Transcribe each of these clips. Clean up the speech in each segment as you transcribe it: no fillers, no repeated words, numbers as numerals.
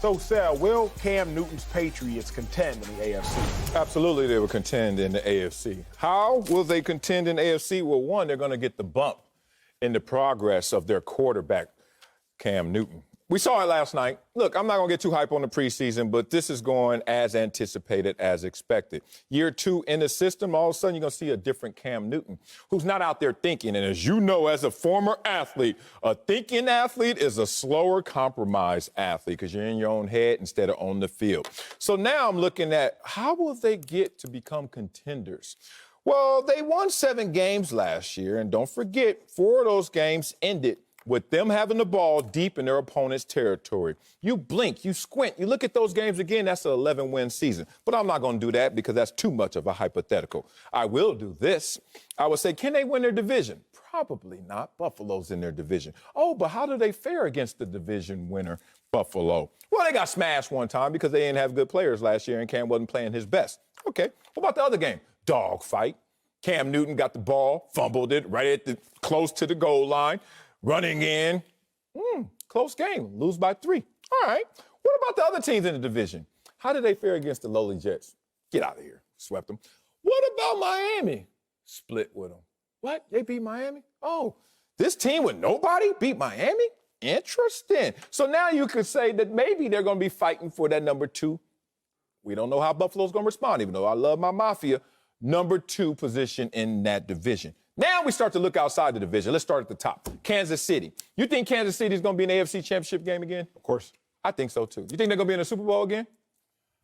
So, Sal, will Cam Newton's Patriots contend in the AFC? Absolutely, they will contend in the AFC. How will they contend in the AFC? Well, one, they're going to get the bump in the progress of their quarterback, Cam Newton. We saw it last night. Look, I'm not going to get too hype on the preseason, but this is going as anticipated, as expected. Year 2 in the system, all of a sudden you're going to see a different Cam Newton who's not out there thinking. And as you know, as a former athlete, a thinking athlete is a slower, compromised athlete because you're in your own head instead of on the field. So now I'm looking at how will they get to become contenders? Well, they won 7 games last year, and don't forget, 4 of those games ended with them having the ball deep in their opponent's territory. You blink, you squint, you look at those games again, that's an 11-win season. But I'm not going to do that because that's too much of a hypothetical. I will do this. I would say, can they win their division? Probably not. Buffalo's in their division. Oh, but how do they fare against the division winner, Buffalo? Well, they got smashed one time because they didn't have good players last year and Cam wasn't playing his best. Okay, what about the other game? Dog fight. Cam Newton got the ball, fumbled it right at close to the goal line. Running in, close game, lose by 3. All right. What about the other teams in the division? How did they fare against the lowly Jets? Get out of here. Swept them. What about Miami? Split with them. What? They beat Miami? Oh, this team with nobody beat Miami? Interesting. So now you could say that maybe they're going to be fighting for that number 2. We don't know how Buffalo's going to respond, even though I love my Mafia. Number 2 position in that division. Now we start to look outside the division. Let's start at the top. Kansas City. You think Kansas City is going to be in the AFC Championship game again? Of course. I think so, too. You think they're going to be in the Super Bowl again?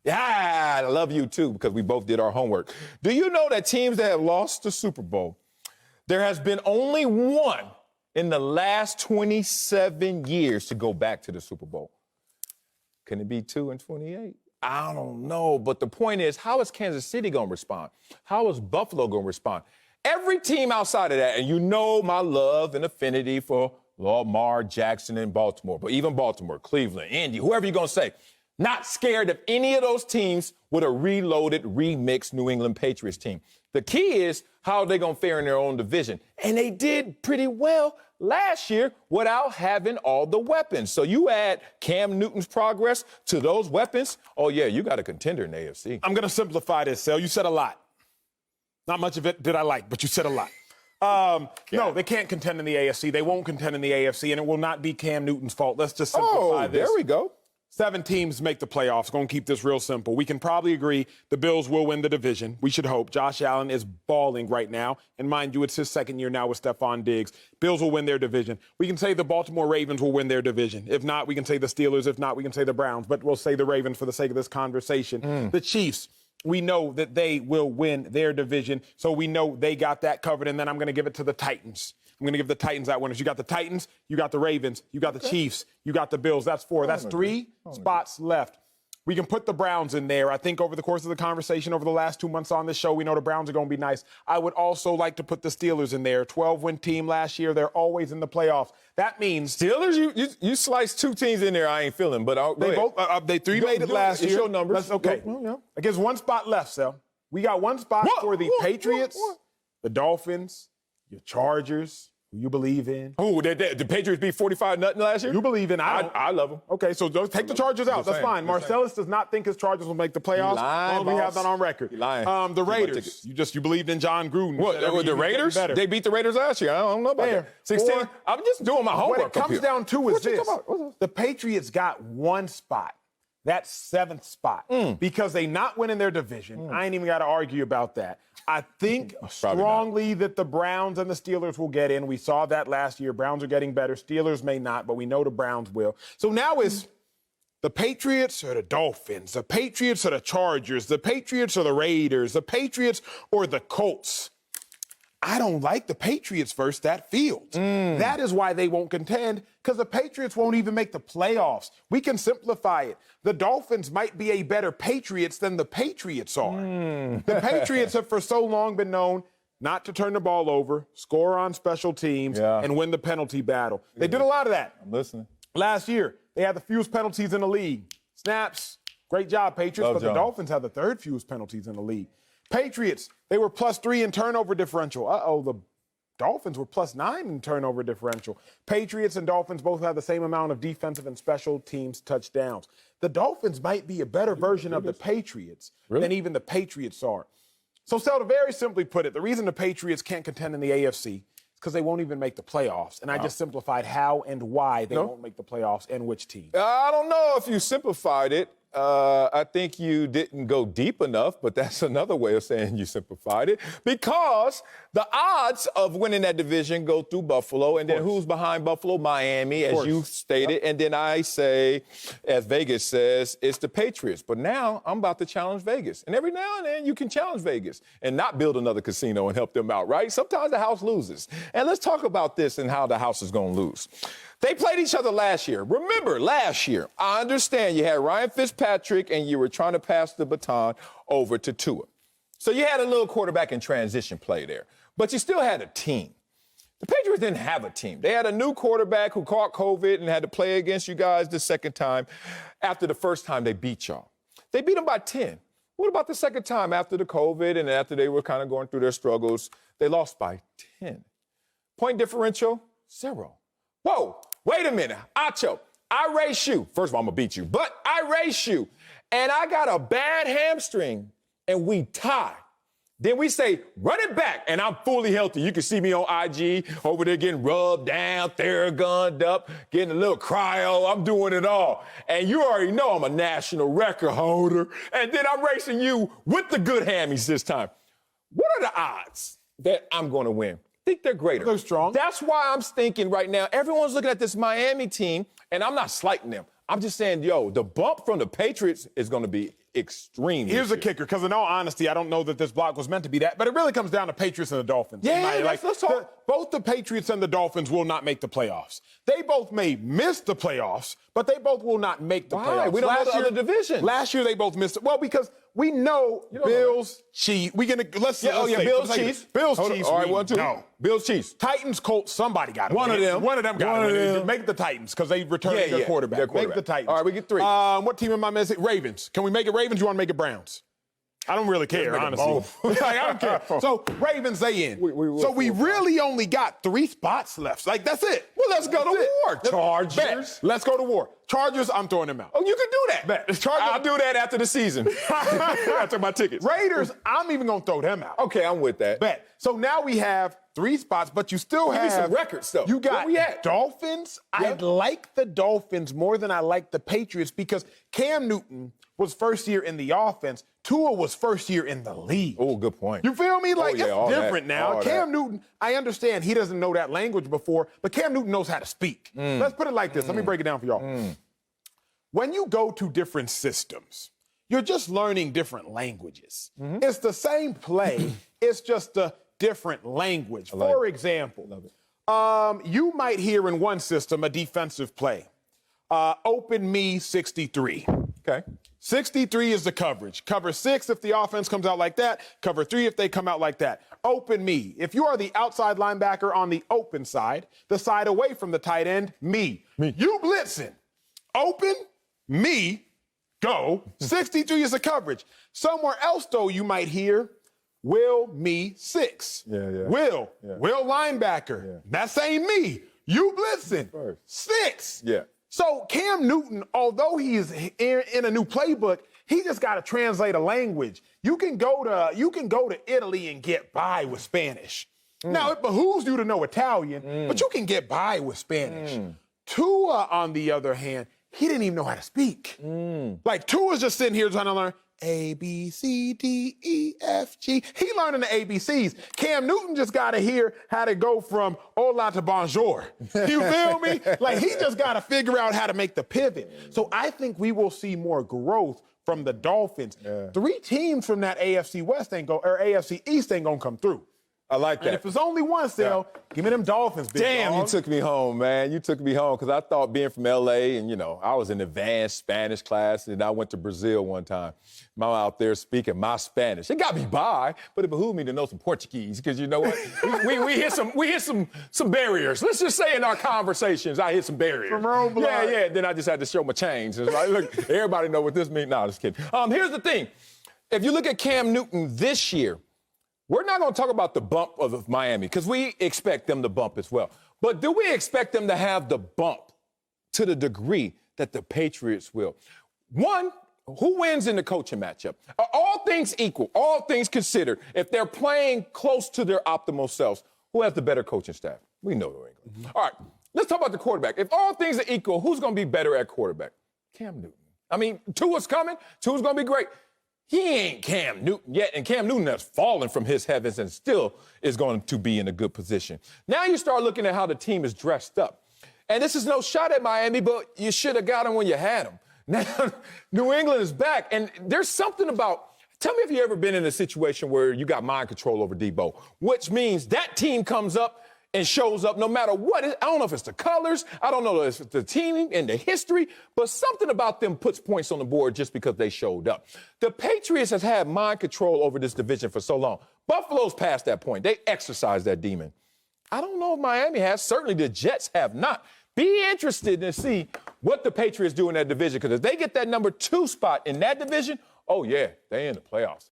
Yeah, I love you, too, because we both did our homework. Do you know that teams that have lost the Super Bowl, there has been only one in the last 27 years to go back to the Super Bowl? Can it be 2 in 28? I don't know. But the point is, how is Kansas City going to respond? How is Buffalo going to respond? Every team outside of that, and you know my love and affinity for Lamar Jackson in Baltimore, but even Baltimore, Cleveland, Indy, whoever you're going to say, not scared of any of those teams with a reloaded, remixed New England Patriots team. The key is how they're going to fare in their own division. And they did pretty well last year without having all the weapons. So you add Cam Newton's progress to those weapons, oh, yeah, you got a contender in the AFC. I'm going to simplify this, Sal. You said a lot. Not much of it did I like, but you said a lot. No, they can't contend in the AFC. They won't contend in the AFC, and it will not be Cam Newton's fault. Let's just simplify this. There we go. 7 teams make the playoffs. Going to keep this real simple. We can probably agree the Bills will win the division. We should hope. Josh Allen is balling right now. And mind you, it's his second year now with Stephon Diggs. Bills will win their division. We can say the Baltimore Ravens will win their division. If not, we can say the Steelers. If not, we can say the Browns. But we'll say the Ravens for the sake of this conversation. The Chiefs. We know that they will win their division, so we know they got that covered. And then I'm going to give it to the Titans. I'm going to give the Titans that winners. You got the Titans, you got the Ravens, you got the Chiefs, you got the Bills. That's 4. That's 3 spots left. We can put the Browns in there. I think over the course of the conversation over the last 2 months on this show, we know the Browns are going to be nice. I would also like to put the Steelers in there. 12-win team last year. They're always in the playoffs. That means Steelers, you sliced 2 teams in there I ain't feeling, but they both they 3 made it last year. Show numbers. That's okay. Against 1 spot left, Sal. We got 1 spot for the Patriots, the Dolphins, your Chargers, who you believe in. Oh, the Patriots beat 45-0 last year? You believe in. I love them. Okay, so take the Chargers out. That's fine. Marcellus does not think his Chargers will make the playoffs. As long as we have that on record. The Raiders. You believed in John Gruden. What, the Raiders? They beat the Raiders last year. I don't know about that. 16. I'm just doing my homework. What it comes down to is this. The Patriots got 1 spot. That's 7th spot. Because they not winning their division. I ain't even got to argue about that. I think strongly that the Browns and the Steelers will get in. We saw that last year. Browns are getting better. Steelers may not, but we know the Browns will. So now it's the Patriots or the Dolphins, the Patriots or the Chargers, the Patriots or the Raiders, the Patriots or the Colts. I don't like the Patriots versus that field. That is why they won't contend, because the Patriots won't even make the playoffs. We can simplify it. The Dolphins might be a better Patriots than the Patriots are. The Patriots have for so long been known not to turn the ball over, score on special teams, and win the penalty battle. They did a lot of that. I'm listening. Last year, they had the fewest penalties in the league. Snaps, great job, Patriots, but the Dolphins have the 3rd fewest penalties in the league. Patriots, they were +3 in turnover differential. The Dolphins were +9 in turnover differential. Patriots and Dolphins both have the same amount of defensive and special teams touchdowns. The Dolphins might be a better version of the Patriots than even the Patriots are. So, Sel, to very simply put it, the reason the Patriots can't contend in the AFC is because they won't even make the playoffs. And I just simplified how and why they won't make the playoffs and which team. I don't know if you simplified it. I think you didn't go deep enough, but that's another way of saying you simplified it, because the odds of winning that division go through Buffalo, and then who's behind Buffalo? Miami, as you stated. And then I say, as Vegas says, it's the Patriots. But now I'm about to challenge Vegas. And every now and then you can challenge Vegas and not build another casino and help them out, right? Sometimes the house loses. And let's talk about this and how the house is going to lose. They played each other last year. Remember, last year, I understand you had Ryan Fitzpatrick and you were trying to pass the baton over to Tua. So you had a little quarterback in transition play there. But you still had a team. The Patriots didn't have a team. They had a new quarterback who caught COVID and had to play against you guys the second time after the first time they beat y'all. They beat them by 10. What about the second time after the COVID and after they were kind of going through their struggles? They lost by 10. Point differential, 0. Whoa, wait a minute. Acho, I race you. First of all, I'm going to beat you, but I race you. And I got a bad hamstring, and we tie. Then we say, run it back, and I'm fully healthy. You can see me on IG over there getting rubbed down, Theragunned up, getting a little cryo. I'm doing it all. And you already know I'm a national record holder. And then I'm racing you with the good hammies this time. What are the odds that I'm going to win? I think they're greater. They're strong. That's why I'm thinking right now, everyone's looking at this Miami team, and I'm not slighting them. I'm just saying, yo, the bump from the Patriots is going to be extreme. Here's a kicker, because in all honesty, I don't know that this block was meant to be that, but it really comes down to Patriots and the Dolphins. Yeah, let's talk. Both the Patriots and the Dolphins will not make the playoffs. They both may miss the playoffs, but they both will not make the playoffs. We don't know the other division. Last year, they both missed it. Well, because we know Bills, Chiefs. Bills, Chiefs. Bills, Chiefs. All right, 1, 2. No. Bills, Chiefs. Titans, Colts, somebody got it. One of them got it. Make the Titans, because they returned their quarterback. Make the Titans. All right, we get 3. What team am I missing? Ravens. Can we make it Ravens? You want to make it Browns? I don't really care, honestly. Like, I don't care. So, Ravens, they in. We really only got 3 spots left. Like, that's it. Well, let's go to war. Chargers. Bet. Let's go to war. Chargers, I'm throwing them out. Oh, you can do that. Bet. I'll do that after the season. After my tickets. Raiders, I'm even going to throw them out. Okay, I'm with that. Bet. So now we have 3 spots, but you still have some records, though. You got Where we at? Dolphins. I like the Dolphins more than I like the Patriots, because Cam Newton was first year in the offense. Tua was first year in the league. Oh, good point. You feel me? Like, it's different now. Cam Newton, I understand he doesn't know that language before, but Cam Newton knows how to speak. Let's put it like this. Let me break it down for y'all. When you go to different systems, you're just learning different languages. It's the same play. It's just a different language. For example, you might hear in one system a defensive play. Open me 63. Okay. 63 is the coverage. Cover 6 if the offense comes out like that. Cover 3 if they come out like that. Open me. If you are the outside linebacker on the open side, the side away from the tight end, me. You blitzing. Open, me, go. 63 is the coverage. Somewhere else, though, you might hear will, me, 6. Will linebacker. That ain't me. You blitzing. 6. Yeah. So Cam Newton, although he's in a new playbook, he just got to translate a language. You can go to Italy and get by with Spanish. Now, it behooves you to know Italian, but you can get by with Spanish. Tua, on the other hand, he didn't even know how to speak. Like, Tua's just sitting here trying to learn A, B, C, D, E, F, G. He learning the ABCs. Cam Newton just got to hear how to go from hola to bonjour. You feel me? Like, he just got to figure out how to make the pivot. So I think we will see more growth from the Dolphins. 3 teams from that AFC West AFC East ain't gonna come through. I like that. And if it's only one, give me them Dolphins, big Damn, dog. you took me home, man. You took me home, because I thought being from L.A. and, I was in advanced Spanish class, and I went to Brazil one time. I'm out there speaking my Spanish. It got me by, but it behooved me to know some Portuguese, because you know what? we hit some barriers. Let's just say in our conversations, I hit some barriers. From roadblocks. Yeah. Then I just had to show my change. It's like, look, everybody know what this means. No, just kidding. Here's the thing. If you look at Cam Newton this year, we're not going to talk about the bump of Miami because we expect them to bump as well. But do we expect them to have the bump to the degree that the Patriots will? One, who wins in the coaching matchup? Are all things equal, all things considered, if they're playing close to their optimal selves, who has the better coaching staff? We know New England. Mm-hmm. All right, let's talk about the quarterback. If all things are equal, who's going to be better at quarterback? Cam Newton. I mean, Tua's coming. Tua's going to be great. He ain't Cam Newton yet, and Cam Newton has fallen from his heavens and still is going to be in a good position. Now you start looking at how the team is dressed up. And this is no shot at Miami, but you should have got him when you had him. Now, New England is back, and there's something about – tell me if you've ever been in a situation where you got mind control over Debo, which means that team comes up and shows up no matter what. I don't know if it's the colors. I don't know if it's the team and the history, but something about them puts points on the board just because they showed up. The Patriots has had mind control over this division for so long. Buffalo's past that point. They exercised that demon. I don't know if Miami has. Certainly the Jets have not. Be interested to see what the Patriots do in that division, because if they get that number 2 spot in that division, oh, yeah, they're in the playoffs.